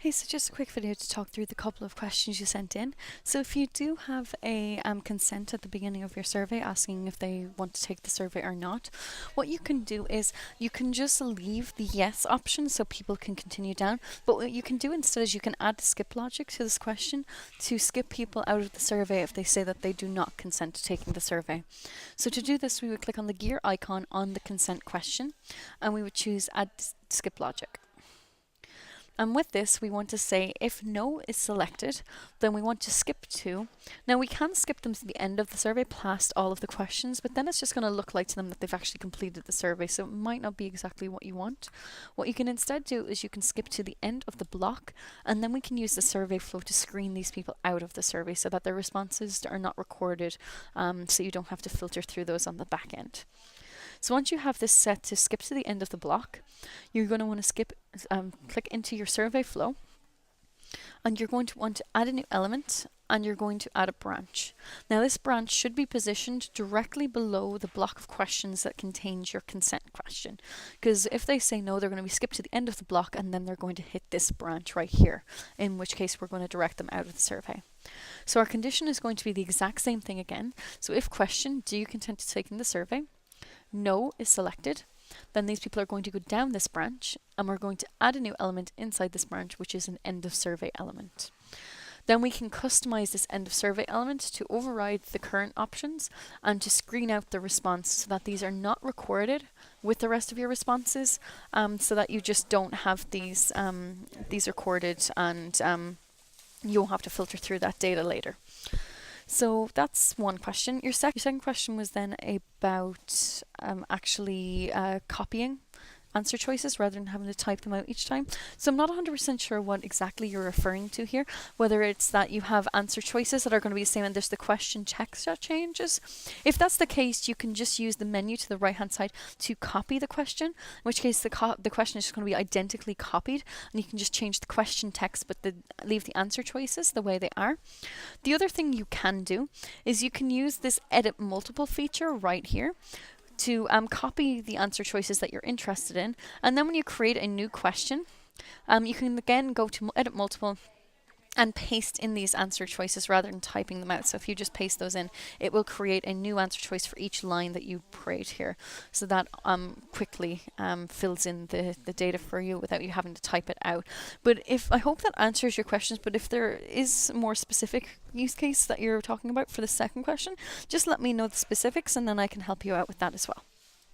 Okay, so just a quick video to talk through the couple of questions you sent in. So if you do have a consent at the beginning of your survey asking if they want to take the survey or not, what you can do is you can just leave the yes option so people can continue down. But what you can do instead is you can add skip logic to this question to skip people out of the survey if they say that they do not consent to taking the survey. So to do this, we would click on the gear icon on the consent question and we would choose add skip logic. And with this, we want to say if no is selected, then we want to skip to. Now we can skip them to the end of the survey past all of the questions, but then it's just going to look like to them that they've actually completed the survey. So it might not be exactly what you want. What you can instead do is you can skip to the end of the block, and then we can use the survey flow to screen these people out of the survey so that their responses are not recorded, so you don't have to filter through those on the back end. So once you have this set to skip to the end of the block, you're going to want to click into your survey flow, and you're going to want to add a new element, and you're going to add a branch. Now this branch should be positioned directly below the block of questions that contains your consent question, because if they say no, they're going to be skipped to the end of the block and then they're going to hit this branch right here, in which case we're going to direct them out of the survey. So our condition is going to be the exact same thing again. So if question, do you consent to taking the survey? No is selected, then these people are going to go down this branch and we're going to add a new element inside this branch, which is an end of survey element. Then we can customize this end of survey element to override the current options and to screen out the response so that these are not recorded with the rest of your responses, so that you just don't have these recorded and you won't have to filter through that data later. So that's one question. Your second question was then about actually copying answer choices rather than having to type them out each time. So I'm not 100% sure what exactly you're referring to here, whether it's that you have answer choices that are going to be the same and there's the question text that changes. If that's the case, you can just use the menu to the right hand side to copy the question, in which case the question is just going to be identically copied, and you can just change the question text but leave the answer choices the way they are. The other thing you can do is you can use this edit multiple feature right here to copy the answer choices that you're interested in, and then when you create a new question, you can again go to edit multiple and paste in these answer choices rather than typing them out. So if you just paste those in, it will create a new answer choice for each line that you create here. So that quickly fills in the data for you without you having to type it out. But I hope that answers your questions, but if there is more specific use case that you're talking about for the second question, just let me know the specifics and then I can help you out with that as well.